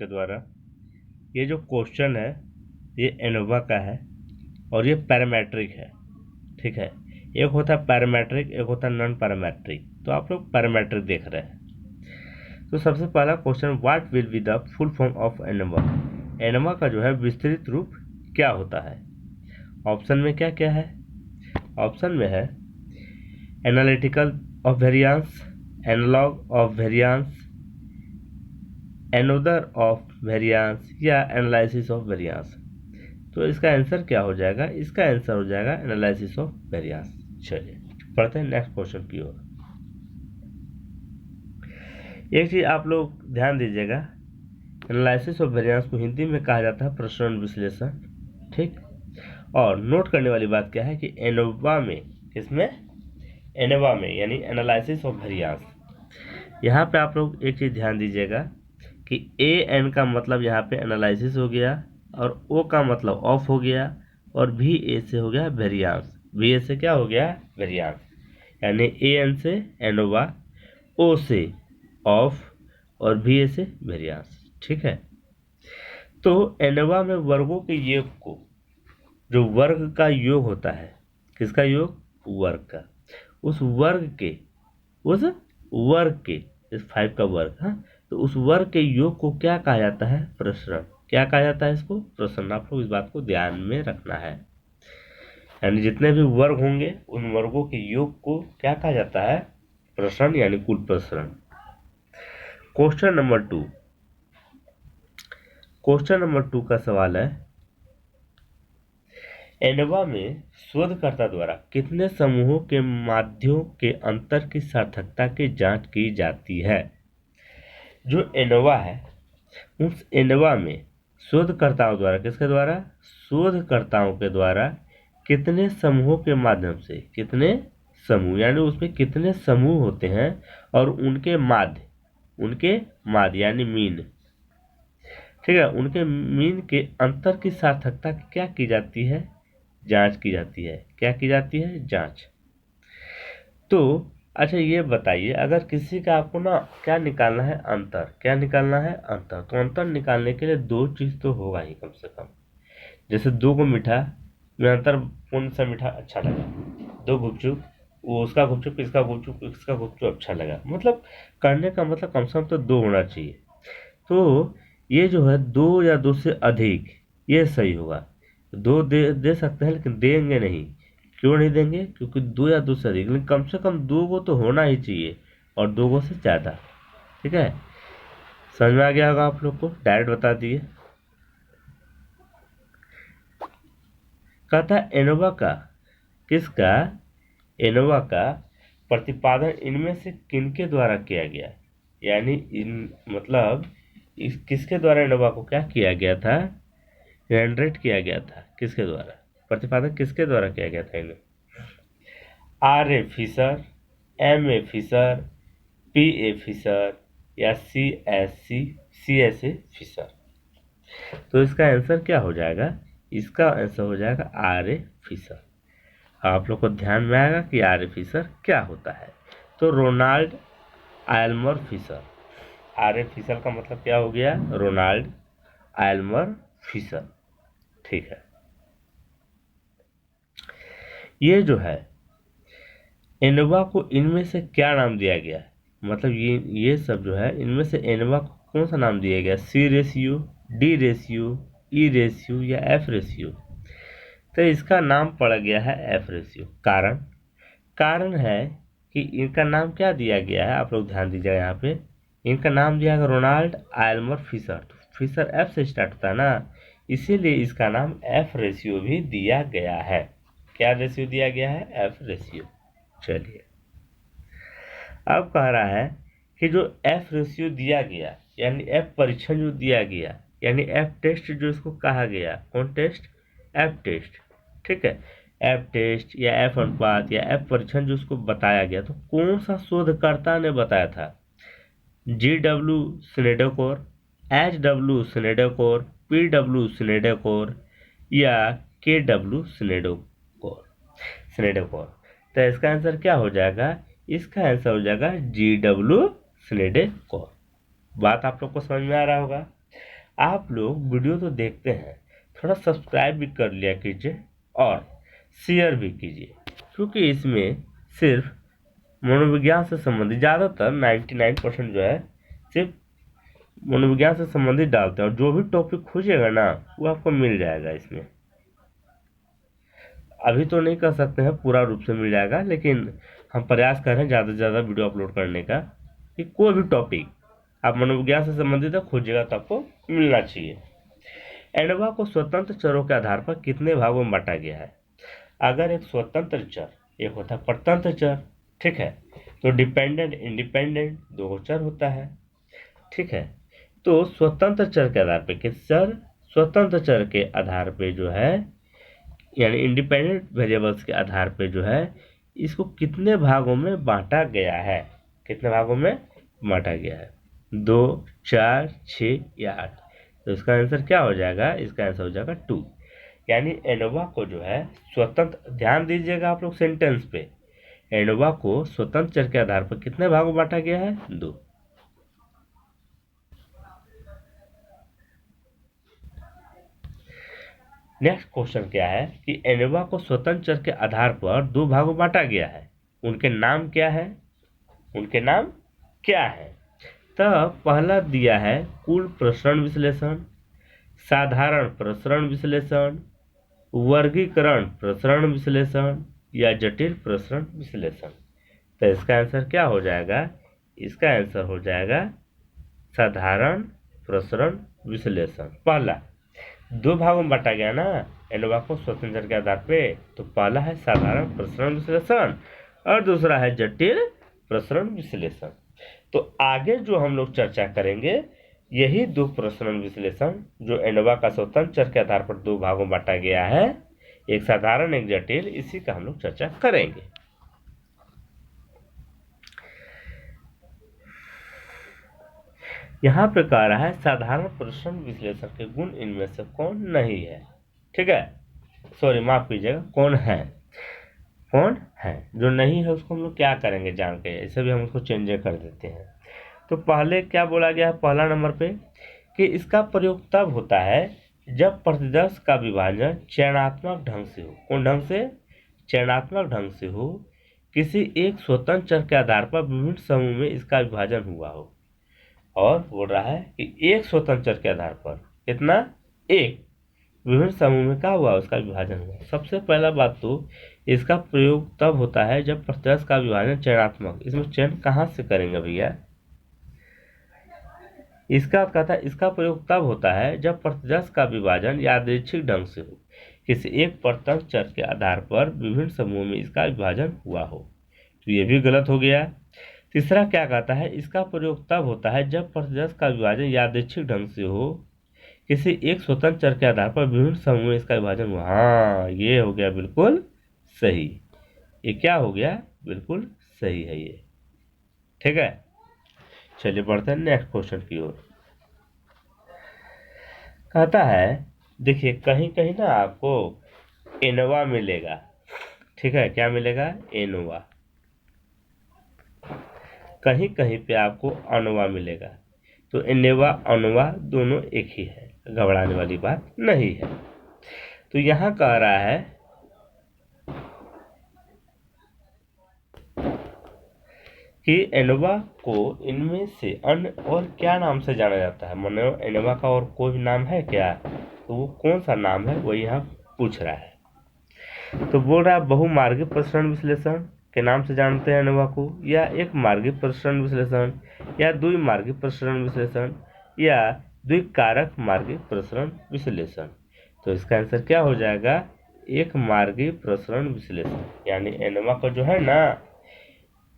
के द्वारा। ये जो क्वेश्चन है ये एनोवा का है और ये पैरामेट्रिक है, ठीक है। एक होता है पैरामेट्रिक, एक होता है नॉन पैरामेट्रिक, तो आप लोग पैरामेट्रिक देख रहे हैं। तो सबसे पहला question, what will be the full form of ANOVA. ANOVA का जो है विस्तृत रूप क्या होता है। ऑप्शन में क्या क्या है, ऑप्शन में है analytical of variance, analog of variance, another of variance या एनालिसिस ऑफ वेरियांस। तो इसका आंसर क्या हो जाएगा, इसका आंसर हो जाएगा एनालिसिस ऑफ वेरियांस। चलिए पढ़ते हैं नेक्स्ट क्वेश्चन की ओर। एक चीज आप लोग ध्यान दीजिएगा, एनालिसिस ऑफ वेरियांस को हिंदी में कहा जाता है प्रसरण विश्लेषण, ठीक। और नोट करने वाली बात क्या है कि एनोवा में, किसमें, एनोवा में यानी एनालिसिस ऑफ वेरियांस, यहाँ पे आप लोग एक चीज ध्यान दीजिएगा कि ए एन का मतलब यहाँ पे एनालिसिस हो गया और ओ का मतलब ऑफ हो गया और भी ए से हो गया वेरियांस, भी ए से क्या हो गया, वेरियांस। यानी ए एन से एनोवा, ओ से ऑफ और भी ए से वेरियांस, ठीक है। तो एनोवा में वर्गों के योग को, जो वर्ग का योग होता है, किसका योग, वर्ग का, उस वर्ग के, इस 5 का वर्ग, हाँ, तो उस वर्ग के योग को क्या कहा जाता है, प्रसरण। क्या कहा जाता है इसको, प्रसरण। आप लोग इस बात को ध्यान में रखना है। यानी जितने भी वर्ग होंगे उन वर्गों के योग को क्या कहा जाता है, प्रसरण, यानी कुल प्रसरण। क्वेश्चन नंबर 2 का सवाल है, एनोवा में शोधकर्ता द्वारा कितने समूहों के माध्यों के अंतर की सार्थकता की जांच की जाती है। जो एनोवा है, उस एनोवा में शोधकर्ताओं द्वारा, किसके द्वारा, शोधकर्ताओं के द्वारा कितने समूहों के माध्यम से, कितने समूह यानी उसमें कितने समूह होते हैं और उनके माध्य यानी मीन, ठीक है, उनके मीन के अंतर की सार्थकता क्या की जाती है, जांच की जाती है। क्या की जाती है, जांच। तो अच्छा ये बताइए, अगर किसी का आपको ना क्या निकालना है, अंतर, क्या निकालना है, अंतर, तो अंतर निकालने के लिए 2 चीज तो होगा ही कम से कम। जैसे 2 को मीठा में अंतर, कौन सा मीठा अच्छा लगा, 2 गुपचुप, वो उसका गुपचुप, इसका गुपचुप, इसका गुपचुप अच्छा लगा, मतलब करने का मतलब कम से कम तो 2 होना चाहिए। तो ये जो है 2 या 2 से अधिक, ये सही होगा। 2 दे सकते हैं लेकिन देंगे नहीं। क्यों नहीं देंगे, क्योंकि 2 या 2 से अधिक, लेकिन कम से कम 2 को तो होना ही चाहिए और 2 को से ज़्यादा, ठीक है। समझ में आ गया होगा आप लोग को, डायरेक्ट बता दिए। कहता है एनोवा का, किसका, एनोवा का प्रतिपादन इनमें से किनके द्वारा किया गया। यानी मतलब इस किसके द्वारा एनोवा को क्या किया गया था, जनरेट किया गया था, किसके द्वारा, प्रतिपादन किसके द्वारा किया गया था इन्हें। R.A. Fisher, M.A. Fisher, P.A. Fisher या C.S.A. फिशर। तो इसका आंसर क्या हो जाएगा, इसका आंसर हो जाएगा R.A. फिशर। आप लोग को ध्यान में आएगा कि R.A. फिशर क्या होता है। तो रोनाल्ड आयलमर फिशर, R.A. फिशर का मतलब क्या हो गया, रोनाल्ड आयलमर फिशर, ठीक है। ये जो है एनोवा को इनमें से क्या नाम दिया गया है, मतलब ये सब जो है इनमें से एनोवा को कौन सा नाम दिया गया, C ratio, D ratio, E ratio या F रेशियो। तो इसका नाम पड़ गया है F रेशियो। कारण है कि इनका नाम क्या दिया गया है, आप लोग ध्यान दीजिए यहाँ पे, इनका नाम दिया गया रोनाल्ड आयलमर फिशर। तो फिशर F से स्टार्ट होता है ना, इसीलिए इसका नाम F रेशियो भी दिया गया है। क्या रेशियो दिया गया है, F रेशियो। चलिए अब कह रहा है कि जो F रेशियो दिया गया, यानी F परीक्षण जो दिया गया, यानी F टेस्ट जो इसको कहा गया, कौन टेस्ट, F टेस्ट, ठीक है। F टेस्ट या F अनुपात या F परीक्षण जो उसको बताया गया, तो कौन सा शोधकर्ता ने बताया था, G.W. स्नेडकोर, H.W. स्नेडकोर, P.W. स्नेडकोर या K.W. स्नेडकोर। तो इसका आंसर क्या हो जाएगा, इसका आंसर हो जाएगा G.W. स्नेडकोर। बात आप लोग को समझ में आ रहा होगा। आप लोग वीडियो तो देखते हैं, थोड़ा सब्सक्राइब भी कर लिया कीजिए और शेयर भी कीजिए, क्योंकि इसमें सिर्फ मनोविज्ञान से संबंधित ज़्यादातर 99% जो है सिर्फ मनोविज्ञान से संबंधित डालते हैं, और जो भी टॉपिक खोजिएगा ना वो आपको मिल जाएगा इसमें। अभी तो नहीं कर सकते हैं पूरा रूप से मिल जाएगा, लेकिन हम प्रयास कर रहे हैं ज़्यादा से ज़्यादा वीडियो अपलोड करने का, कि कोई भी टॉपिक आप मनोविज्ञान से संबंधित है खोजिएगा तो आपको मिलना चाहिए। एनोवा को स्वतंत्र चरों के आधार पर कितने भागों में बांटा गया है? अगर एक स्वतंत्र चर, एक होता है परतंत्र चर, ठीक है, तो डिपेंडेंट इंडिपेंडेंट दो चर होता है, ठीक है। तो स्वतंत्र चर के आधार पे किस चर, स्वतंत्र चर के आधार पे जो है, यानी इंडिपेंडेंट वेरिएबल्स के आधार पे जो है, इसको कितने भागों में बांटा गया है? कितने भागों में बांटा गया है? 2, 4, 6 या 8? तो इसका आंसर क्या हो जाएगा? इसका आंसर हो जाएगा 2। यानी एनोवा को जो है स्वतंत्र, ध्यान दीजिएगा आप लोग सेंटेंस पे, एनोवा को स्वतंत्र चर के आधार पर कितने भागों में बांटा गया है? 2। नेक्स्ट क्वेश्चन क्या है कि एनोवा को स्वतंत्र चर के आधार पर 2 भागों में बांटा गया है, उनके नाम क्या है? उनके नाम क्या है? तो पहला दिया है कुल प्रसरण विश्लेषण, साधारण प्रसरण विश्लेषण, वर्गीकरण प्रसरण विश्लेषण या जटिल प्रसरण विश्लेषण। तो इसका आंसर क्या हो जाएगा? इसका आंसर हो जाएगा साधारण प्रसरण विश्लेषण। पहला 2 भागों में बांटा गया ना एनोवा को स्वतंत्र चर के आधार पे, तो पहला है साधारण प्रसरण विश्लेषण और दूसरा है जटिल प्रसरण विश्लेषण। तो आगे जो हम लोग चर्चा करेंगे यही 2 प्रसरण विश्लेषण, जो एनोवा का स्वतंत्र चर के आधार पर 2 भागों में बांटा गया है, एक साधारण एक जटिल, इसी का हम लोग चर्चा करेंगे। यहाँ पे कह रहा है साधारण प्रसरण विश्लेषण के गुण इनमें से कौन नहीं है? ठीक है, सॉरी माफ कीजिएगा, कौन है? कौन है जो नहीं है उसको हम लोग क्या करेंगे जान के, ऐसे भी हम उसको चेंज कर देते हैं। तो पहले क्या बोला गया है पहला नंबर पे कि इसका प्रयोग तब होता है जब प्रतिदर्श का विभाजन चयनात्मक ढंग से हो। कौन ढंग से? चयनात्मक ढंग से हो। किसी एक स्वतंत्र चर के आधार पर विभिन्न समूह में इसका विभाजन हुआ हो। और बोल रहा है कि एक स्वतंत्र चर के आधार पर कितना? एक। विभिन्न समूह में क्या हुआ? उसका विभाजन हुआ। सबसे पहला बात तो इसका प्रयोग तब होता है जब प्रतिदर्श का विभाजन चयनात्मक, इसमें चयन कहाँ से करेंगे भैया? इसका कहता है इसका प्रयोग तब होता है जब प्रतिदर्श का विभाजन यादृच्छिक ढंग से हो। किसी एक परतंत्र चर के आधार पर विभिन्न समूहों में इसका विभाजन हुआ हो। तो ये भी गलत हो गया। तीसरा क्या कहता है? इसका प्रयोग तब होता है जब प्रतिदर्श का विभाजन यादृच्छिक ढंग से हो। किसी एक स्वतंत्र चर के आधार पर विभिन्न समूह में इसका विभाजन हुआ। हाँ, ये हो गया बिल्कुल सही। ये क्या हो गया? बिल्कुल सही है ये। ठीक है, चलिए बढ़ते हैं नेक्स्ट क्वेश्चन की ओर। कहता है देखिए कहीं कहीं ना आपको एनोवा मिलेगा। ठीक है, क्या मिलेगा? एनोवा। कहीं कहीं पे आपको अनोवा मिलेगा। तो एनोवा अनोवा दोनों एक ही है, घबराने वाली बात नहीं है। तो यहाँ कह रहा है कि एनोवा को इनमें से अन्य और क्या नाम से जाना जाता है? मानो एनोवा का और कोई नाम है क्या? तो वो कौन सा नाम है वो यहाँ पूछ रहा है। तो बोल रहा है बहुमार्गी प्रसरण विश्लेषण के नाम से जानते हैं एनोवा को, या एक मार्गी प्रसरण विश्लेषण, या द्विमार्गी प्रसरण विश्लेषण, या द्विकारक मार्गी प्रसरण विश्लेषण। तो इसका आंसर क्या हो जाएगा? एक मार्गी प्रसरण विश्लेषण। यानी एनोवा को जो है ना,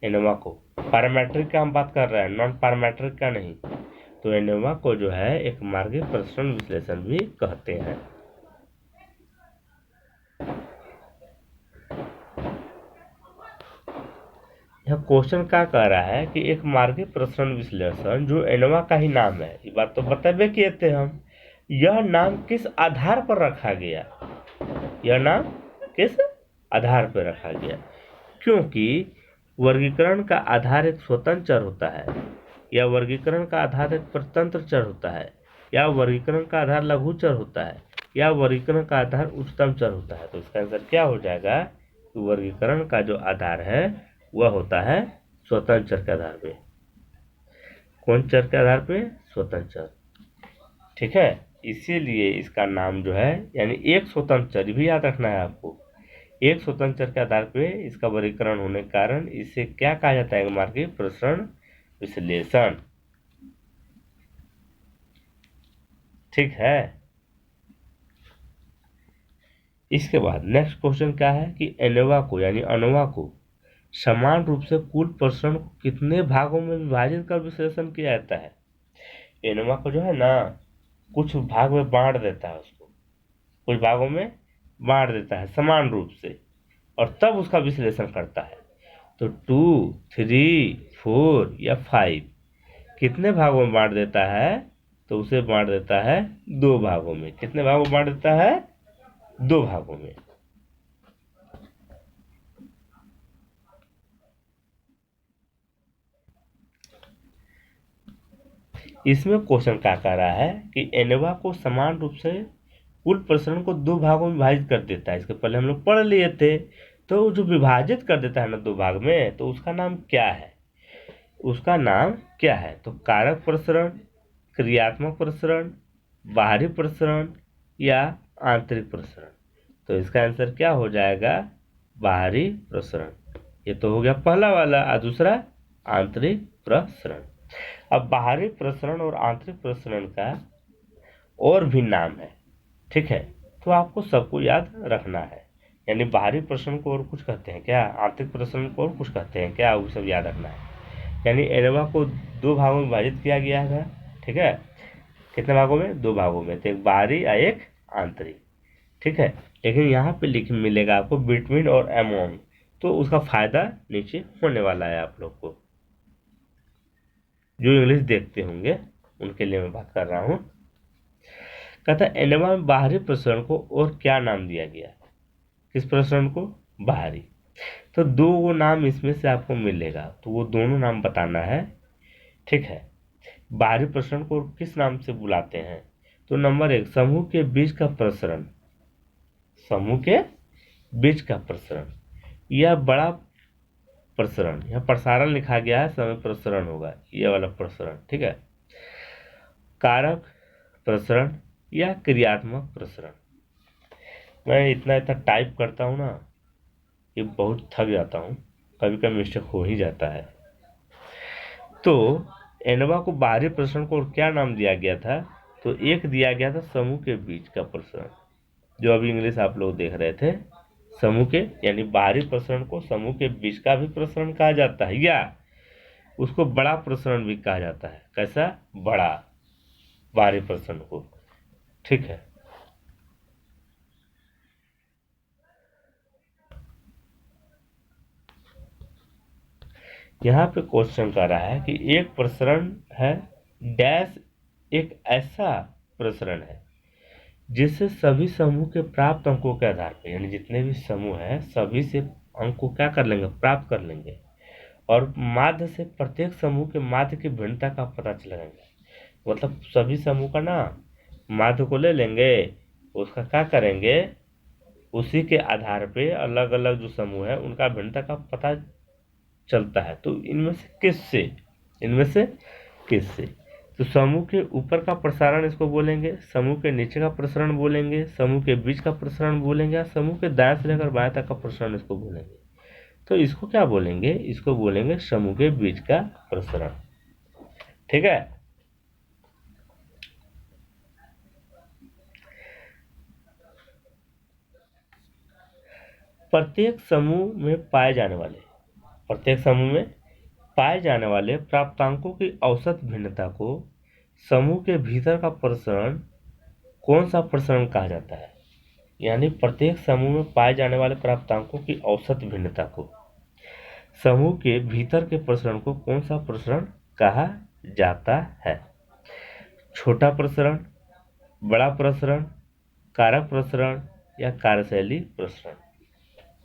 एनोवा को पैरामीट्रिक का हम बात कर रहे हैं, नॉन पैरामीट्रिक का नहीं। तो एनोवा को जो है एक मार्गी प्रसरण विश्लेषण भी कहते हैं। यह क्वेश्चन क्या कह रहा है कि एक मार्गी प्रसरण विश्लेषण जो एनोवा का ही नाम है, ये बात तो बतेबे किए थे हम। यह नाम किस आधार पर रखा गया? यह नाम किस आधार पर रखा गया? क्योंकि वर्गीकरण का आधार एक स्वतंत्र चर होता है, या वर्गीकरण का आधार एक परतंत्र चर होता है, या वर्गीकरण का आधार लघु चर होता है या वर्गीकरण का आधार उच्चतम चर होता है। तो इसका आंसर क्या हो जाएगा, वर्गीकरण का जो आधार है वह होता है स्वतंत्र चर के आधार पे। कौन चर के आधार पे, स्वतंत्र चर, ठीक है। इसीलिए इसका नाम जो है, यानी एक स्वतंत्र चर भी याद रखना है आपको, एक स्वतंत्र चर के आधार पे इसका वर्गीकरण होने के कारण इसे क्या कहा जाता है, मार्गी प्रसरण विश्लेषण, ठीक है। इसके बाद नेक्स्ट क्वेश्चन क्या है कि एनोवा को यानी अनोवा को समान रूप से कुल प्रसरण को कितने भागों में विभाजित कर विश्लेषण किया जाता है। एनोवा को जो है ना कुछ भाग में बांट देता है, उसको कुछ भागों में बांट देता है समान रूप से, और तब उसका विश्लेषण करता है। तो 2, 3, 4 या 5 कितने भागों में बांट देता है, तो उसे बांट देता है 2 भागों में। कितने भागों में बांट देता है, 2 भागों में। इसमें क्वेश्चन क्या कह रहा है कि एनोवा को समान रूप से कुल प्रसरण को 2 भागों में विभाजित कर देता है। इसके पहले हम लोग पढ़ लिए थे। तो जो विभाजित कर देता है ना 2 भाग में, तो उसका नाम क्या है, उसका नाम क्या है। तो कारक प्रसरण, क्रियात्मक प्रसरण, बाहरी प्रसरण या आंतरिक प्रसरण। तो इसका आंसर क्या हो जाएगा, बाहरी प्रसरण। ये तो हो गया पहला वाला, और दूसरा आंतरिक प्रसरण। अब बाहरी प्रसरण और आंतरिक प्रसरण का और भी नाम है, ठीक है। तो आपको सबको याद रखना है, यानी बाहरी प्रसरण को और कुछ कहते हैं क्या, आंतरिक प्रसरण को और कुछ कहते हैं क्या, वो सब याद रखना है। यानी एनोवा को 2 भागों में विभाजित किया गया है, ठीक है। कितने भागों में, 2 भागों में, तो एक बाहरी और एक आंतरिक, ठीक है। लेकिन यहाँ पे लिख मिलेगा आपको बिटवीन और अमोंग, तो उसका फायदा नीचे होने वाला है। आप लोग को जो इंग्लिश देखते होंगे उनके लिए मैं बात कर रहा हूँ। कहता है एनोवा में बाहरी प्रसरण को और क्या नाम दिया गया, किस प्रसरण को, बाहरी। तो 2 नाम इसमें से आपको मिलेगा, तो वो दोनों नाम बताना है, ठीक है। बाहरी प्रसरण को किस नाम से बुलाते हैं, तो नंबर 1 समूह के बीच का प्रसरण, समूह के बीच का प्रसरण, यह बड़ा प्रसरण, यह प्रसारण लिखा गया है, समय प्रसरण होगा यह वाला प्रसरण, ठीक है। कारक प्रसरण या क्रियात्मक प्रसरण। मैं इतना इतना टाइप करता हूँ ना, ये बहुत थक जाता हूँ, कभी कभी मिस्टेक हो ही जाता है। तो एनोवा को बाहरी प्रसरण को क्या नाम दिया गया था, तो एक दिया गया था समूह के बीच का प्रसरण, जो अभी इंग्लिश आप लोग देख रहे थे। समूह के यानी बाहरी प्रसरण को समूह के बीच का भी प्रसरण कहा जाता है, या उसको बड़ा प्रसरण भी कहा जाता है। कैसा, बड़ा बाहरी प्रसरण को, ठीक है। यहाँ पे क्वेश्चन कर रहा है कि एक प्रसरण है डैश, एक ऐसा प्रसरण है जिससे सभी समूह के प्राप्त अंकों के आधार पर, यानी जितने भी समूह हैं सभी से अंक को क्या कर लेंगे, प्राप्त कर लेंगे, और माध्य से प्रत्येक समूह के माध्य की भिन्नता का पता चलेगा। मतलब सभी समूह का ना माध्य को ले लेंगे, उसका क्या करेंगे, उसी के आधार पे अलग अलग जो समूह है उनका भिन्नता का पता चलता है। तो इनमें से किससे, इनमें से किससे, तो समूह के ऊपर का प्रसारण इसको बोलेंगे, समूह के नीचे का प्रसारण बोलेंगे, समूह के बीच का प्रसारण बोलेंगे, या समूह के दाएं से लेकर बाएं तक का प्रसारण इसको बोलेंगे। तो इसको क्या बोलेंगे, इसको बोलेंगे समूह के बीच का प्रसारण, ठीक है। प्रत्येक समूह में पाए जाने वाले, प्रत्येक समूह में पाए जाने वाले प्राप्तांकों की औसत भिन्नता को समूह के भीतर का प्रसरण कौन सा प्रसरण कहा जाता है। यानी प्रत्येक समूह में पाए जाने वाले प्राप्तांकों की औसत भिन्नता को समूह के भीतर के प्रसरण को कौन सा प्रसरण कहा जाता है। छोटा प्रसरण, बड़ा प्रसरण, कारक प्रसरण या कार्यशैली प्रसरण।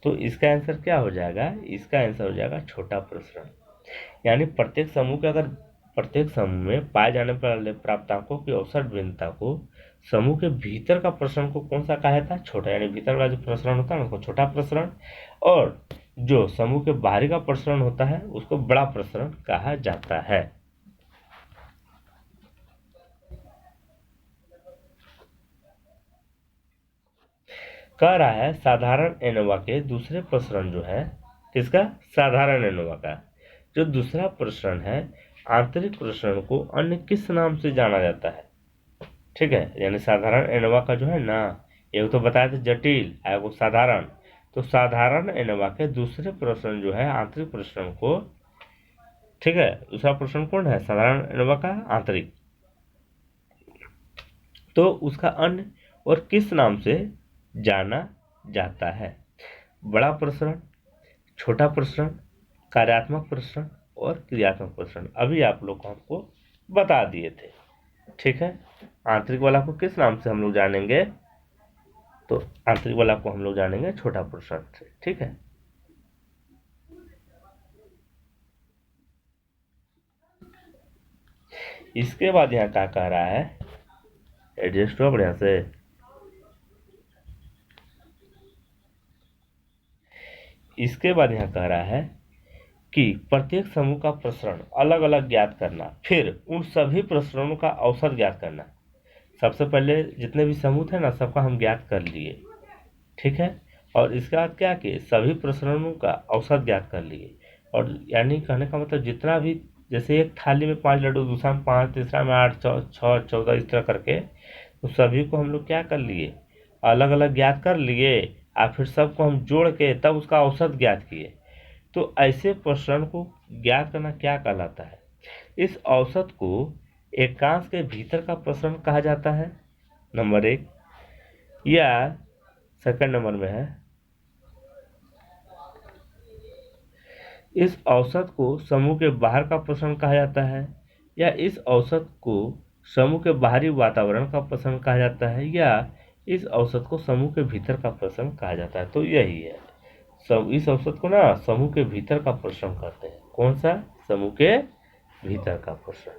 तो इसका आंसर क्या हो जाएगा, इसका आंसर हो जाएगा छोटा प्रसरण। यानी प्रत्येक समूह के अगर प्रत्येक समूह में पाए जाने वाले प्राप्तांकों की औसत भिन्नता को समूह के भीतर का प्रसरण को कौन सा कहा जाता है? छोटा। यानी भीतर का जो प्रसरण होता है उसको छोटा प्रसरण, और जो समूह के बाहरी का प्रसरण होता है उसको बड़ा प्रसरण कहा जाता है। कह रहा है साधारण एनोवा के दूसरे प्रसरण जो है, किसका? साधारण एनोवा का जो दूसरा प्रसरण है, आंतरिक प्रसरण को अन्य किस नाम से जाना जाता है? ठीक है, यानी साधारण एनोवा का जो है ना, एक तो बताया था जटिल, एगो साधारण, तो साधारण एनोवा के दूसरे प्रसरण जो है आंतरिक प्रसरण को, ठीक है, दूसरा प्रसरण कौन है? साधारण एनोवा का आंतरिक, तो उसका अन्य और किस नाम से जाना जाता है? बड़ा प्रसरण, छोटा प्रसरण, कार्यात्मक प्रसरण और क्रियात्मक प्रसरण। अभी आप लोग को हमको बता दिए थे। ठीक है, आंतरिक वाला को किस नाम से हम लोग जानेंगे? तो आंतरिक वाला को हम लोग जानेंगे छोटा प्रसरण से। ठीक है, इसके बाद यहाँ क्या कह रहा है? एडजस्ट हुआ बढ़िया से? इसके बाद यहाँ कह रहा है कि प्रत्येक समूह का प्रसरण अलग अलग ज्ञात करना, फिर उन सभी प्रसरणों का औसत ज्ञात करना। सबसे पहले जितने भी समूह थे ना, सबका हम ज्ञात कर लिए। ठीक है, और इसके बाद क्या किए? सभी प्रसरणों का औसत ज्ञात कर लिए। और यानी कहने का मतलब जितना भी, जैसे एक थाली में 5 लड्डू, दूसरा में 5, तीसरा में 8, 6, 14, इस तरह करके, तो सभी को हम लोग क्या कर लिए? अलग अलग ज्ञात कर लिए, और फिर सबको हम जोड़ के तब उसका औसत ज्ञात किए। तो ऐसे प्रसरण को ज्ञात करना क्या कहलाता है? इस औसत को एकांश के भीतर का प्रसरण कहा जाता है, नंबर 1। या सेकंड नंबर में है, इस औसत को समूह के बाहर का प्रसरण कहा जाता है, या इस औसत को समूह के बाहरी वातावरण का प्रसरण कहा जाता है, या इस औसत को समूह के भीतर का प्रसरण कहा जाता है। तो यही है, सब इस औसत को ना समूह के भीतर का प्रसरण कहते हैं। कौन सा? समूह के भीतर का प्रसरण।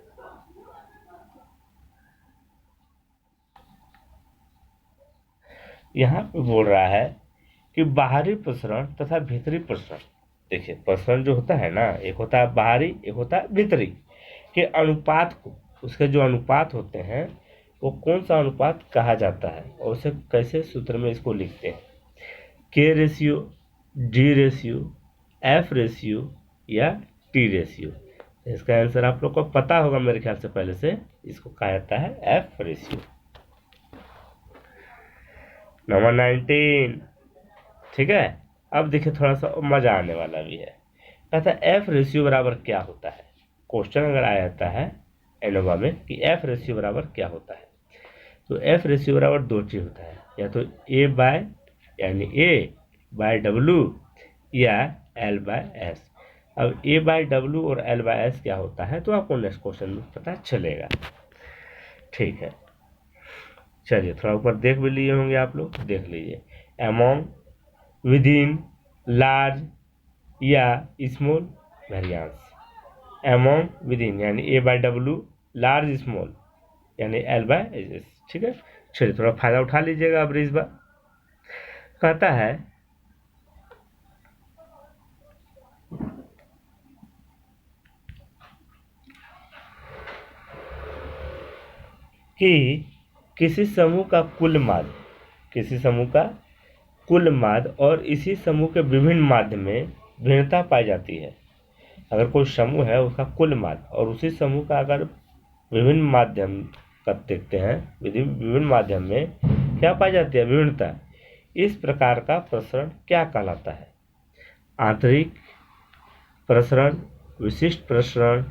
यहाँ पे बोल रहा है कि बाहरी प्रसरण तथा भीतरी प्रसरण। देखिए, प्रसरण जो होता है ना, एक होता है बाहरी, एक होता है भीतरी, के अनुपात को, उसके जो अनुपात होते हैं वो कौन सा अनुपात कहा जाता है, और उसे कैसे सूत्र में इसको लिखते हैं? के ratio, D ratio, F ratio या टी रेशियो? इसका आंसर आप लोग को पता होगा मेरे ख्याल से पहले से, इसको कहा जाता है एफ रेशियो। नंबर 19। ठीक है, अब देखिए थोड़ा सा मजा आने वाला भी है। कहता है एफ रेशियो बराबर क्या होता है? क्वेश्चन अगर आ जाता है एनोवा में कि एफ रेशियो बराबर क्या होता है, तो एफ रेशियो बराबर दो चीज होता है, या तो ए बाय, यानी ए बाय डब्लू, या एल बाय एस। अब ए बाय डब्लू और एल बाय एस क्या होता है, तो आपको नेक्स्ट क्वेश्चन में पता चलेगा। ठीक है, चलिए थोड़ा ऊपर देख भी लिए होंगे आप लोग, देख लीजिए। अमोंग, विदिन, लार्ज या स्मॉल वेरिएंस। अमोंग, विदिन यानी ए बाय डब्लू, लार्ज स्मॉल यानी एल बाय एस। ठीक है, चलिए थोड़ा फायदा उठा लीजिएगा अब इस बार। कहता है कि किसी समूह का कुल माध्य, किसी समूह का कुल माध्य और इसी समूह के विभिन्न माध्य में भिन्नता पाई जाती है। अगर कोई समूह है उसका कुल माध्य और उसी समूह का अगर विभिन्न माध्यम का देखते हैं, विभिन्न माध्यम में क्या पाई जाती है? विभिन्नता। इस प्रकार का प्रसरण क्या कहलाता है? आंतरिक प्रसरण, विशिष्ट प्रसरण,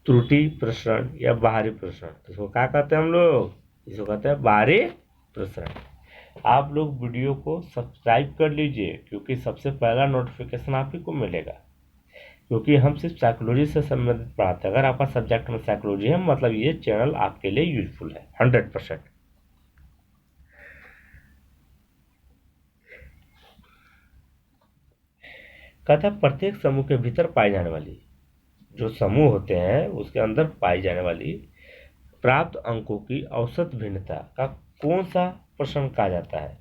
त्रुटि प्रसरण या बाहरी प्रसरण? तो इसको क्या कहते हैं हम लोग? इसको कहते हैं बाहरी प्रसरण। आप लोग वीडियो को सब्सक्राइब कर लीजिए, क्योंकि सबसे पहला नोटिफिकेशन आप ही को मिलेगा, क्योंकि हम सिर्फ साइकोलॉजी से संबंधित पढ़ाते हैं। अगर आपका सब्जेक्ट में साइकोलॉजी है, मतलब ये चैनल आपके लिए यूजफुल है 100%। कहता है प्रत्येक समूह के भीतर पाई जाने वाली जो समूह होते हैं उसके अंदर पाई जाने वाली प्राप्त अंकों की औसत भिन्नता का कौन सा प्रश्न कहा जाता है।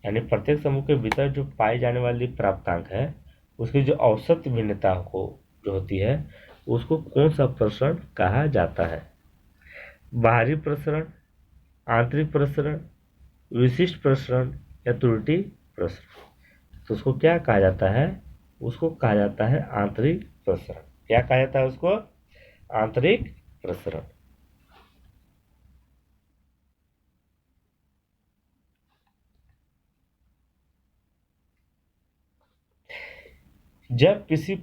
यानी प्रत्येक समूह के भीतर जो पाई जाने वाली प्राप्तांक है उसकी जो औसत भिन्नता को जो होती है उसको कौन सा प्रसरण कहा जाता है। बाहरी प्रसरण, आंतरिक प्रसरण, विशिष्ट प्रसरण या त्रुटि प्रसरण। तो उसको क्या कहा जाता है, उसको कहा जाता है आंतरिक प्रसरण। क्या कहा जाता है उसको, आंतरिक प्रसरण। जब किसी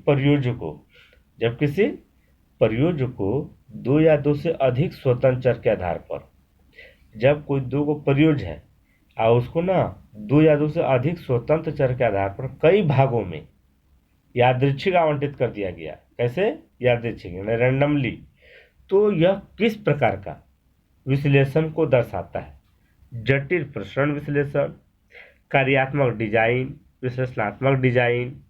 परियोज्य को दो या दो से अधिक स्वतंत्र चर के आधार पर, जब कोई दो को परियोज्य है और उसको ना दो या दो से अधिक स्वतंत्र चर के आधार पर कई भागों में यादृच्छिक आवंटित कर दिया गया। कैसे, यादृच्छिक यानी रैंडमली। तो यह किस प्रकार का विश्लेषण को दर्शाता है। जटिल प्रसरण विश्लेषण, कार्यात्मक डिजाइन, विश्लेषणात्मक डिजाइन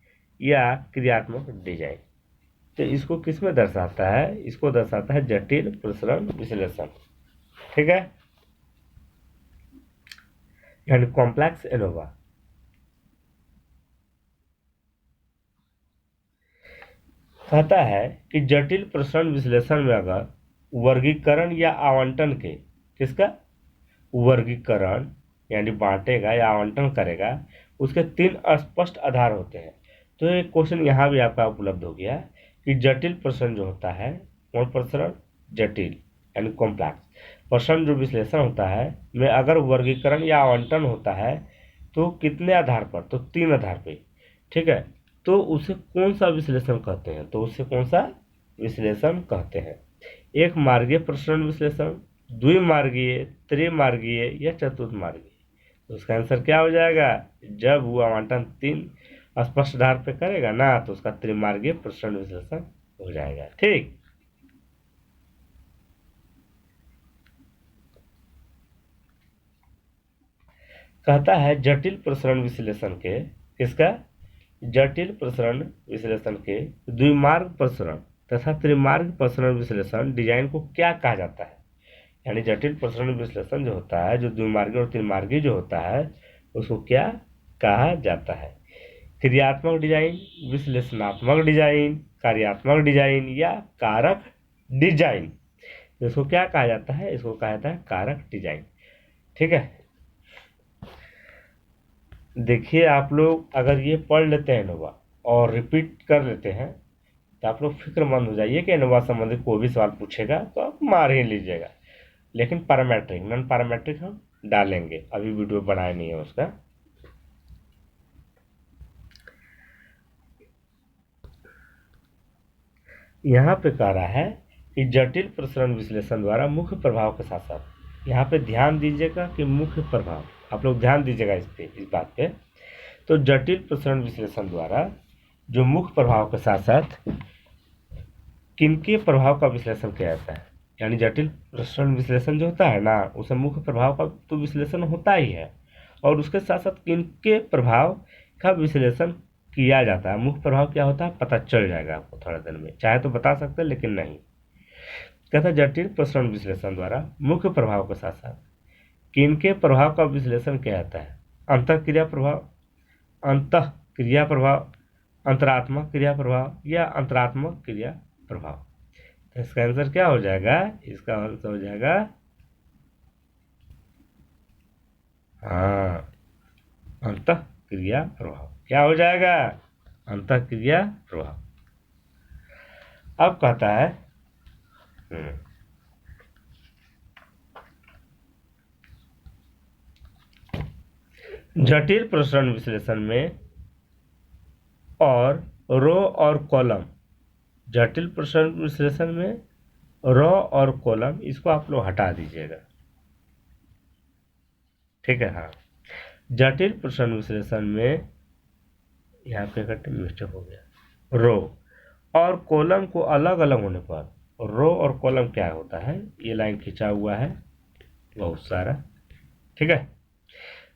या क्रियात्मक डिजाइन। तो इसको किस में दर्शाता है, इसको दर्शाता है जटिल प्रसरण विश्लेषण। ठीक है, यानी कॉम्प्लेक्स एनोवा। कहता है कि जटिल प्रसरण विश्लेषण में अगर वर्गीकरण या आवंटन के, किसका, वर्गीकरण यानी बांटेगा या आवंटन करेगा, उसके तीन स्पष्ट आधार होते हैं। तो एक क्वेश्चन यहाँ भी आपका उपलब्ध हो गया कि जटिल प्रसरण जो होता है, कौन प्रसरण, जटिल यानी कॉम्प्लेक्स प्रसरण जो विश्लेषण होता है में अगर वर्गीकरण या आवंटन होता है तो कितने आधार पर, तो तीन आधार पे। ठीक है, तो उसे कौन सा विश्लेषण कहते हैं, तो उसे कौन सा विश्लेषण कहते हैं। एक मार्गीय प्रसरण विश्लेषण, द्विमार्गीय, त्रिमार्गीय या चतुर्मार्गीय। तो उसका आंसर क्या हो जाएगा, जब वो आवंटन तीन स्पष्ट आधार पे करेगा ना तो उसका त्रिमार्गीय प्रसरण विश्लेषण हो जाएगा। ठीक, कहता है जटिल प्रसरण विश्लेषण के, किसका, जटिल प्रसरण विश्लेषण के द्विमार्ग प्रसरण तथा त्रिमार्ग प्रसरण विश्लेषण डिजाइन को क्या कहा जाता है। यानी जटिल प्रसरण विश्लेषण जो होता है, जो द्विमार्गी और त्रिमार्गी जो होता है, उसको क्या कहा जाता है। क्रियात्मक डिजाइन, विश्लेषणात्मक डिजाइन, कार्यात्मक डिजाइन या कारक डिजाइन। इसको क्या कहा जाता है, इसको कहा जाता है कारक डिजाइन। ठीक है, देखिए आप लोग अगर ये पढ़ लेते हैं एनोवा और रिपीट कर लेते हैं तो आप लोग फिक्रमंद हो जाइए कि एनोवा संबंधित कोई भी सवाल पूछेगा तो आप मार ही लीजिएगा। लेकिन पैरामेट्रिक, नॉन पैरामेट्रिक हम डालेंगे, अभी वीडियो बनाया नहीं है उसका। यहाँ पे कह रहा है कि जटिल प्रसरण विश्लेषण द्वारा मुख्य प्रभाव के साथ साथ, यहाँ पे ध्यान दीजिएगा कि मुख्य प्रभाव, आप लोग ध्यान दीजिएगा इस बात पे। तो जटिल प्रसरण विश्लेषण द्वारा जो मुख्य प्रभाव के साथ साथ किनके प्रभाव का विश्लेषण किया जाता है। यानी जटिल प्रसरण विश्लेषण जो होता है ना, उसे मुख्य प्रभाव का तो विश्लेषण होता ही है और उसके साथ साथ किनके प्रभाव का विश्लेषण किया जाता है। मुख्य प्रभाव क्या होता है पता चल जाएगा आपको थोड़ा देर में, चाहे तो बता सकते हैं लेकिन नहीं। कहता है जटिल प्रसरण विश्लेषण द्वारा मुख्य प्रभाव के साथ साथ किनके प्रभाव का विश्लेषण किया जाता है। अंतःक्रिया प्रभाव, अंतः क्रिया प्रभाव, अंतरात्मक क्रिया प्रभाव या अंतरात्मक क्रिया प्रभाव। तो इसका आंसर क्या हो जाएगा, इसका आंसर हो जाएगा हाँ, अंतः क्रिया प्रभाव। क्या हो जाएगा, अंतः क्रिया प्रभाव। अब कहता है जटिल प्रसरण विश्लेषण में और रो और कॉलम, जटिल प्रसरण विश्लेषण में रो और कॉलम इसको आप लोग हटा दीजिएगा। ठीक है, हाँ, जटिल प्रसरण विश्लेषण में यहाँ पे मिस्टेक हो गया, रो और कॉलम को अलग अलग होने पर, रो और कॉलम क्या होता है, ये लाइन खींचा हुआ है बहुत सारा। ठीक है,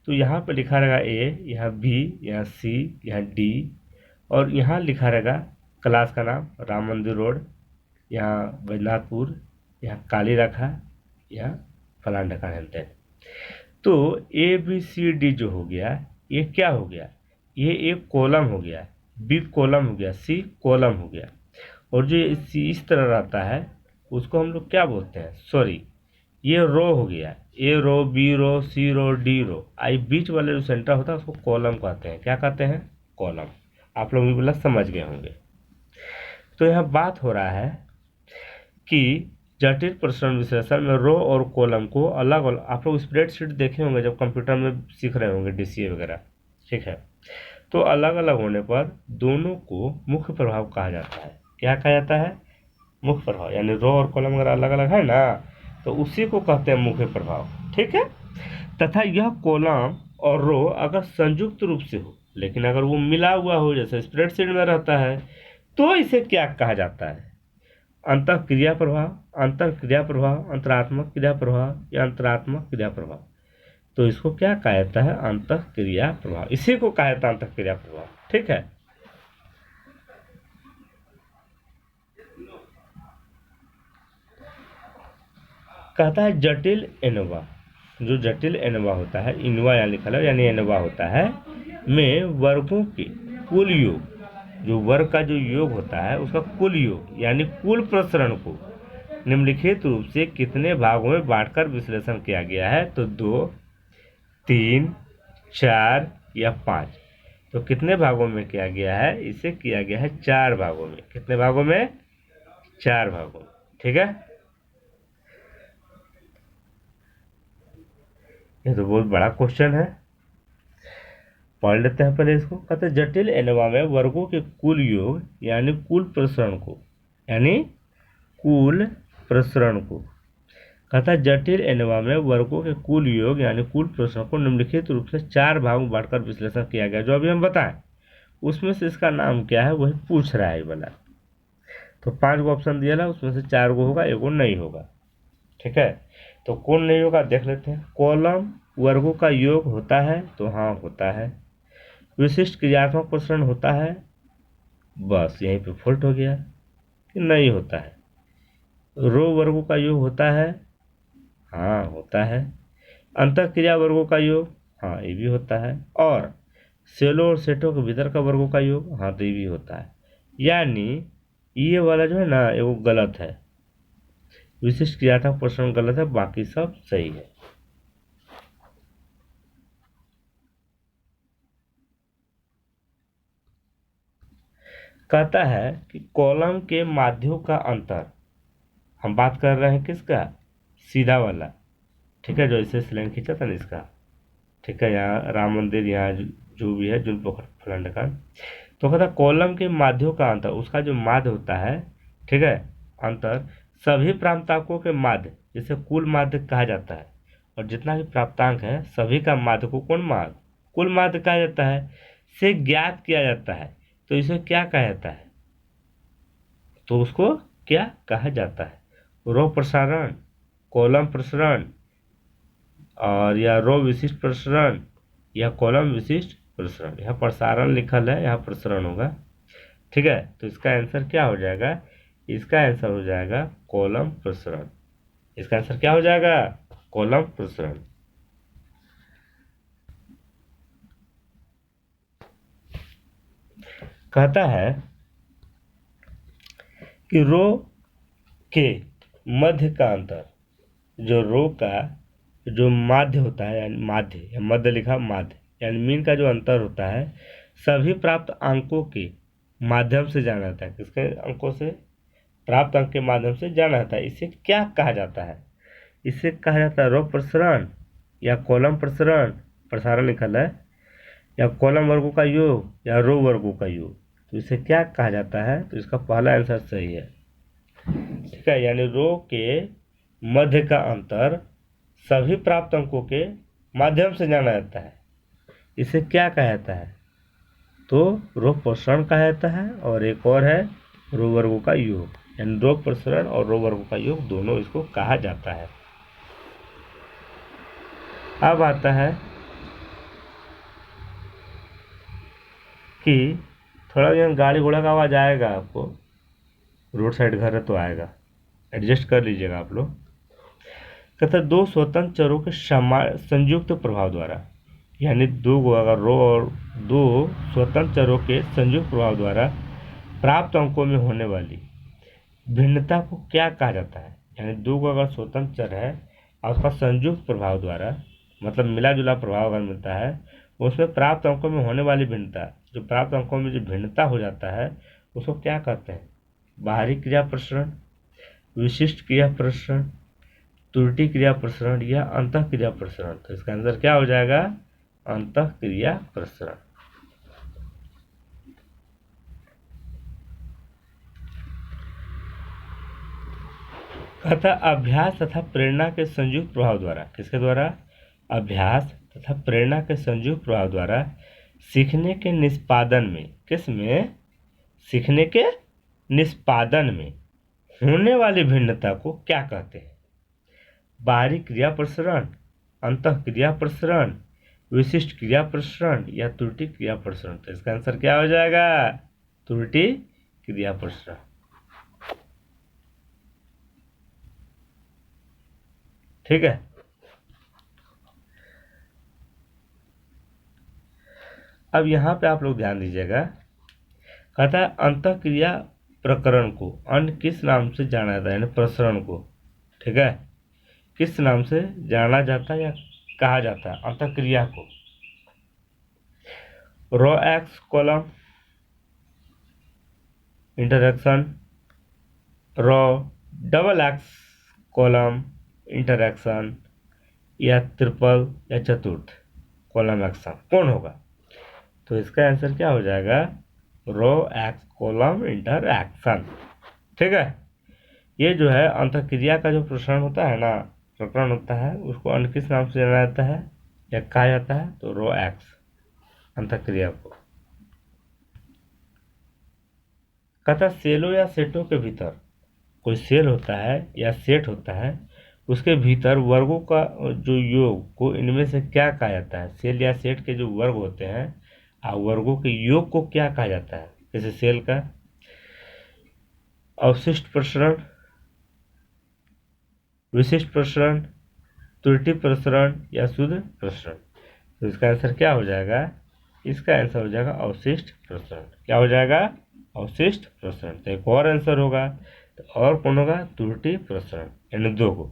तो यहाँ पे लिखा रहेगा ए, यहाँ बी, यहाँ सी, यहाँ डी और यहाँ लिखा रहेगा क्लास का नाम राम मंदिर रोड, यहाँ बैजनाथपुर, यहाँ काली रखा, यहाँ फलान ढका हेनते। तो ए बी सी डी जो हो गया, ये क्या हो गया, ये एक कॉलम हो गया, बी कॉलम हो गया, सी कॉलम हो गया। और जो इस तरह रहता है उसको हम लोग क्या बोलते हैं, सॉरी, ये रो हो गया, ए रो, बी रो, सी रो, डी रो। आई बीच वाले जो सेंटर होता है उसको कॉलम कहते हैं। क्या कहते हैं, कॉलम। आप लोग भी बोला समझ गए होंगे। तो यहाँ बात हो रहा है कि जटिल प्रसरण विश्लेषण में रो और कॉलम को अलग अलग, आप लोग स्प्रेडशीट देखे होंगे जब कंप्यूटर में सीख रहे होंगे, डीसीए वगैरह, ठीक है। तो अलग अलग होने पर दोनों को मुख्य प्रभाव कहा जाता है। क्या कहा जाता है, मुख्य प्रभाव। यानी रो और कॉलम अगर अलग अलग है ना, तो उसी को कहते हैं मुख्य प्रभाव, ठीक है। तथा यह कॉलम और रो अगर संयुक्त रूप से हो, लेकिन अगर वो मिला हुआ हो जैसे स्प्रेडशीट में रहता है, तो इसे क्या कहा जाता है, अंतःक्रिया प्रभाव, अंतरक्रिया प्रभाव, अंतरात्मक क्रिया प्रभाव या अंतरात्मक क्रिया प्रभाव। तो इसको क्या कहा जाता है, अंतःक्रिया प्रभाव। इसी को कहा जाता है अंतःक्रिया प्रभाव, ठीक है। कहता है जटिल एनोवा, जो जटिल एनोवा होता है, इनोवा यहाँ लिखा है यानी एनोवा होता है, में वर्गों के कुल योग, जो वर्ग का जो योग होता है उसका कुल योग यानी कुल प्रसरण को निम्नलिखित रूप से कितने भागों में बांटकर विश्लेषण किया गया है, तो 2, 3, 4 या 5। तो कितने भागों में किया गया है, इसे किया गया है 4 भागों में। कितने भागों में, 4 भागों में, ठीक है। ये तो बहुत बड़ा क्वेश्चन है, पढ़ लेते हैं पहले इसको। कहते हैं जटिल एनोवा में वर्गों के कुल योग यानी कुल प्रसरण को, यानी कुल प्रसरण को, कहता है जटिल एनोवा में वर्गों के कुल योग यानी कुल प्रसरण को निम्नलिखित रूप से 4 भागों में बांटकर विश्लेषण किया गया। जो अभी हम बताएं उसमें से इसका नाम क्या है वही पूछ रहा है वाला। तो 5 गो ऑप्शन दिया है, उसमें से 4 गो होगा, 1 गो नहीं होगा, ठीक है। तो कौन नहीं होगा देख लेते हैं। कॉलम वर्गों का योग होता है, तो हाँ होता है। विशिष्ट क्रियात्मक प्रसरण होता है, बस यहीं पे फॉल्ट हो गया कि नहीं होता है। रो वर्गों का योग होता है, हाँ होता है। अंतःक्रिया वर्गों का योग, हाँ ये भी होता है। और सेलों और सेटों के भीतर का वर्गों का योग, हाँ तो ये भी होता है। यानी ये वाला जो है ना ये वो गलत है, विशिष्ट क्रियात्मक प्रसरण गलत है, बाकी सब सही है। कहता है कि कॉलम के माध्यों का अंतर, हम बात कर रहे हैं किसका, सीधा वाला, ठीक है, जो इसे स्लैंग खींचा था ना इसका, ठीक है। यहाँ राम मंदिर, यहाँ जो भी है जुल पोखर फलान का। तो कहता कॉलम के माध्यों का अंतर, उसका जो माध्य होता है, ठीक है, अंतर सभी प्राप्तांकों के माध्य, जिसे कुल माध्य कहा जाता है। और जितना भी प्राप्तांक है सभी का माध्य को कौन माध्य, कुल माध्य कहा जाता है, से ज्ञात किया जाता है। तो इसे क्या कहा जाता है, तो उसको क्या कहा जाता है, रो प्रसारण, कॉलम प्रसरण, और या रो विशिष्ट प्रसरण या कॉलम विशिष्ट प्रसरण। यहाँ प्रसारण लिखल है, यहाँ प्रसरण होगा, ठीक है। तो इसका आंसर क्या हो जाएगा, इसका आंसर हो जाएगा कॉलम प्रसरण। इसका आंसर क्या हो जाएगा, कॉलम प्रसरण। कहता है कि रो के मध्य का अंतर, जो रो का जो माध्य होता है, यानी माध्य या मध्य लिखा माध्य, यानी मीन का जो अंतर होता है सभी प्राप्त अंकों के माध्यम से जाना जाता है। किसके अंकों से, प्राप्त अंक के माध्यम से जाना जाता है। इसे क्या कहा जाता है, इसे कहा जाता है रो प्रसरण या कॉलम प्रसरण, प्रसारण लिखल है, या कॉलम वर्गों का योग या रो वर्गों का योग। तो इसे क्या कहा जाता है, तो इसका पहला आंसर सही है, ठीक है। यानी रो के मध्य का अंतर सभी प्राप्त अंकों के माध्यम से जाना जाता है, इसे क्या कहा जाता है, तो रो प्रसरण कहा जाता है। और एक और है रो वर्गों का योग, यानी रो प्रसरण और रो वर्गों का योग दोनों इसको कहा जाता है। अब आता है कि थोड़ा यहाँ गाड़ी घोड़ा का आवाज आएगा आपको, रोड साइड घर है तो आएगा, एडजस्ट कर लीजिएगा आप लोग। कहता है दो स्वतंत्र चरों के संयुक्त प्रभाव द्वारा, यानी अगर रो और दो स्वतंत्र चरों के संयुक्त प्रभाव द्वारा प्राप्त अंकों में होने वाली भिन्नता को क्या कहा जाता है। यानी दो अगर स्वतंत्र चर है और उसका संयुक्त प्रभाव द्वारा, मतलब मिला जुला प्रभाव अगर मिलता है, उसमें प्राप्त अंकों में होने वाली भिन्नता, जो प्राप्त अंकों में जो भिन्नता हो जाता है उसको क्या कहते हैं। बाहरी क्रिया प्रसरण, विशिष्ट क्रिया प्रसरण, त्रुटि क्रिया प्रसरण या अंतः क्रिया प्रसरण। तो इसका आंसर क्या हो जाएगा, अंतः क्रिया प्रसरण। कहता अभ्यास तथा प्रेरणा के संयुक्त प्रभाव द्वारा, किसके द्वारा, अभ्यास तथा प्रेरणा के संयुक्त प्रभाव द्वारा सीखने के निष्पादन में, किस में, सीखने के निष्पादन में होने वाली भिन्नता को क्या कहते हैं। बाहरी क्रिया प्रसरण, अंतः क्रिया प्रसरण, विशिष्ट क्रिया प्रसरण या त्रुटि क्रिया प्रसरण। तो इसका आंसर क्या हो जाएगा, त्रुटि क्रिया प्रसरण। ठीक है। अब यहाँ पे आप लोग ध्यान दीजिएगा, कहता है अंतःक्रिया प्रकरण को अन्य किस नाम से जाना जाता है, यानी प्रसरण को, ठीक है, किस नाम से जाना जाता है या कहा जाता है अंतःक्रिया को। रो एक्स कॉलम इंटरेक्शन, रो डबल एक्स कॉलम इंटरेक्शन या ट्रिपल या चतुर्थ कॉलम एक्शन, कौन होगा। तो इसका आंसर क्या हो जाएगा, रो एक्स कॉलम इंटरएक्शन। ठीक है। ये जो है अंतःक्रिया का जो प्रसरण होता है ना, प्रकरण होता है, उसको अन्य किस नाम से जाना जाता है या कहा जाता है, तो रो एक्स अंतःक्रिया को। कहता सेलों या सेटों के भीतर, कोई सेल होता है या सेट होता है, उसके भीतर वर्गों का जो योग को इनमें से क्या कहा जाता है। सेल या सेट के जो वर्ग होते हैं वर्गों के योग को क्या कहा जाता है। जैसे सेल का अवशिष्ट प्रसरण, विशिष्ट प्रसरण, त्रुटि प्रसरण या शुद्ध प्रसरण। तो इसका आंसर क्या हो जाएगा, इसका आंसर हो जाएगा अवशिष्ट प्रसरण। क्या हो जाएगा, अवशिष्ट प्रसरण। तो एक और आंसर होगा, तो और कौन होगा, त्रुटि प्रसरण। यानी दो को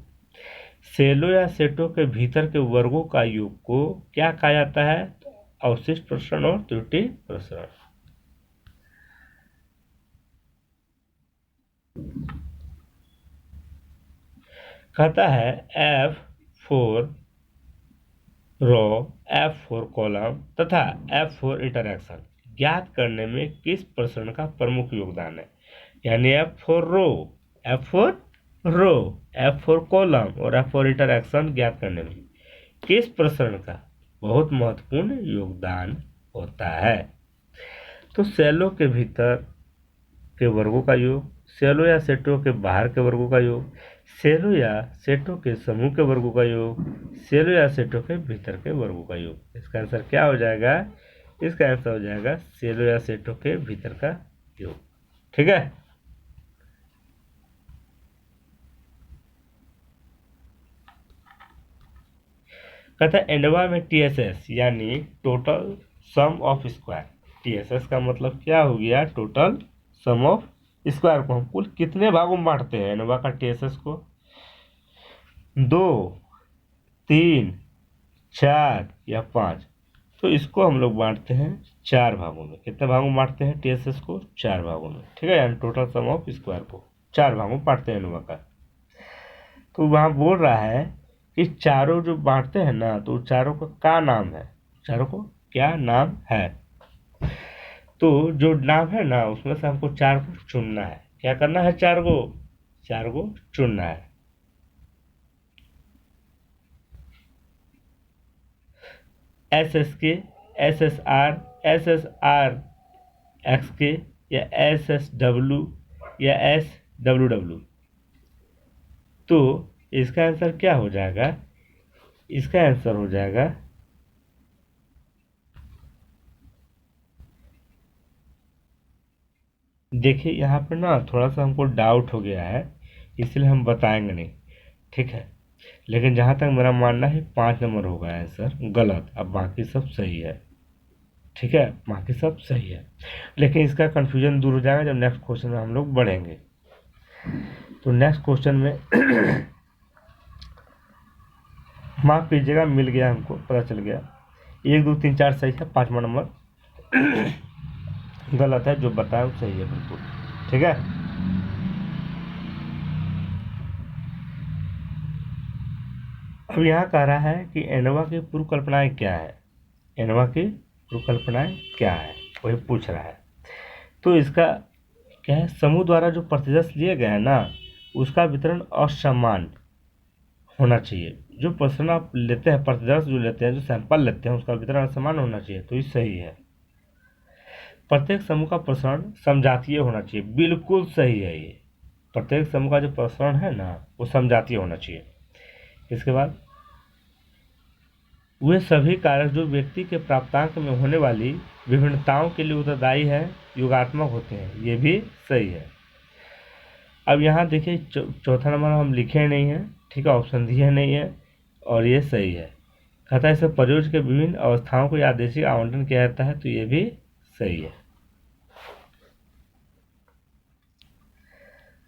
सेलों या सेटों के भीतर के वर्गों का योग को क्या कहा जाता है, तो अवशिष्ट प्रसरण और त्रुटि प्रसरण। कहता है F4 रो, F4 कॉलम तथा F4 इंटरैक्शन ज्ञात करने में किस प्रसरण का प्रमुख योगदान है। यानी F4 रो, F4 रो, F4 कॉलम और F4 इंटरैक्शन ज्ञात करने में किस प्रसरण का बहुत महत्वपूर्ण योगदान होता है। तो सेलों के भीतर के वर्गों का योग, सेलों या सेटों के बाहर के वर्गों का योग, सेलों या सेटों के समूह के वर्गों का योग, सेलों या सेटों के भीतर के वर्गों का योग। इसका आंसर क्या हो जाएगा, इसका आंसर हो जाएगा सेलों या सेटों के भीतर का योग। ठीक है। कहता है एंडवा में टीएसएस यानी total sum of square. TSS का मतलब क्या हो गया, टोटल सम ऑफ स्क्वायर को हम कुल कितने भागों में बांटते हैं एनोवा का टीएसएस को, 2, 3, 4 या 5। तो इसको हम लोग बांटते हैं 4 भागों में। कितने भागों में बांटते हैं टीएसएस को, 4 भागों में। ठीक है, यानी टोटल सम ऑफ स्क्वायर को 4 भागों में बांटते हैं एनोवा का। तो वहाँ बोल रहा है कि चारों जो बांटते हैं ना, तो चारों का क्या नाम है, चारों को क्या नाम है। तो जो नाम है ना, उसमें से हमको 4 को चुनना है। क्या करना है, 4 को चुनना है। SSK, SSR, SSR XK या SSW या SWW। तो इसका आंसर क्या हो जाएगा, इसका आंसर हो जाएगा देखिए यहाँ पर ना थोड़ा सा हमको डाउट हो गया है, इसलिए हम बताएंगे नहीं, ठीक है। लेकिन जहाँ तक मेरा मानना है 5 नंबर हो गया है सर गलत, अब बाकी सब सही है, ठीक है, बाकी सब सही है। लेकिन इसका कन्फ्यूजन दूर हो जाएगा जब नेक्स्ट क्वेश्चन में हम लोग बढ़ेंगे। तो नेक्स्ट क्वेश्चन में माफ कीजिएगा, मिल गया हमको, पता चल गया 1 2 3 4 सही है, 5वां नंबर गलत है, जो बताया वो सही है बिल्कुल, ठीक है। अब यहाँ कह रहा है कि एनोवा की पूर्व कल्पनाएं क्या है, एनोवा की पूर्व कल्पनाएं क्या है, वही पूछ रहा है। तो इसका क्या है, समूह द्वारा जो प्रतिदर्श लिए गए हैं ना, उसका वितरण असमान होना चाहिए। जो प्रश्न आप लेते हैं, प्रतिदर्श जो लेते हैं, जो सैंपल लेते हैं, उसका वितरण असमान होना चाहिए, तो ये सही है। प्रत्येक समूह का प्रसारण समजातीय होना चाहिए, बिल्कुल सही है ये। प्रत्येक समूह का जो प्रसारण है ना, वो समजातीय होना चाहिए। इसके बाद वे सभी कारक जो व्यक्ति के प्राप्तांक में होने वाली विभिन्नताओं के लिए उत्तरदायी है योगात्मक होते हैं, ये भी सही है। अब यहाँ देखिए चौथा नंबर हम लिखे नहीं है, ठीक है, ऑप्शन दिए नहीं है, और ये सही है। कहता है इसे प्रयोज्य के विभिन्न अवस्थाओं को यादृच्छिक आवंटन किया जाता है, तो ये भी सही है।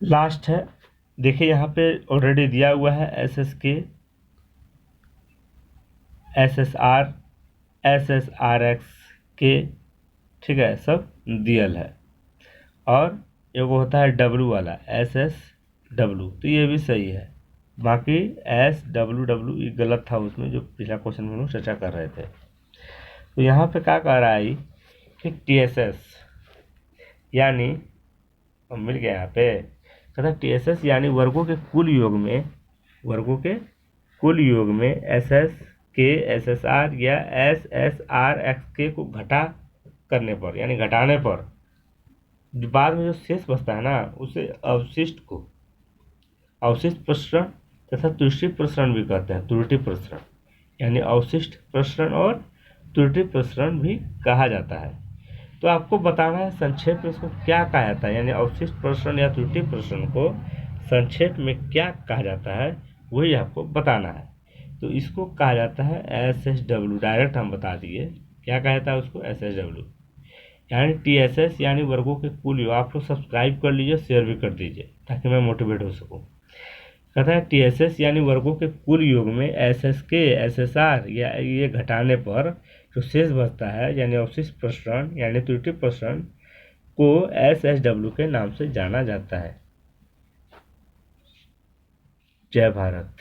लास्ट है, देखिए यहाँ पे ऑलरेडी दिया हुआ है SSK, SSR, SSRX ठीक है, सब दियल है। और एक होता है W वाला SSW, तो ये भी सही है। बाकी SWW ये गलत था उसमें, जो पिछला क्वेश्चन में हम लोग चर्चा कर रहे थे। तो यहाँ पे क्या कह रहा है कि TSS यानी मिल गया यहाँ पे, कहता TSS यानी वर्गों के कुल योग में SSK, SSR या SSRXK को घटा करने पर, यानी घटाने पर बाद में जो शेष बचता है ना, उसे अवशिष्ट प्रसरण तथा त्रुटि प्रसरण भी कहते हैं। त्रुटि प्रसरण यानी अवशिष्ट प्रसरण और त्रुटि प्रसरण भी कहा जाता है। तो आपको बताना है संक्षेप में इसको क्या कहा जाता है, यानी अवशिष्ट प्रसरण या त्रुटि प्रसरण को संक्षेप में क्या कहा जाता है, वही आपको बताना है। तो इसको कहा जाता है SSW, डायरेक्ट हम बता दिए क्या कहा जाता है उसको, SSW यानी TSS यानी वर्गों के कुल योग। आप लोग सब्सक्राइब कर लीजिए, शेयर भी कर दीजिए ताकि मैं मोटिवेट हो सकूं। कहता है TSS यानी वर्गों के कुल योग में SSK, SSR या ये घटाने पर जो शेष बचता है, यानी अवशिष्ट प्रसरण यानी त्रुटि प्रसरण को SSW के नाम से जाना जाता है। जय भारत।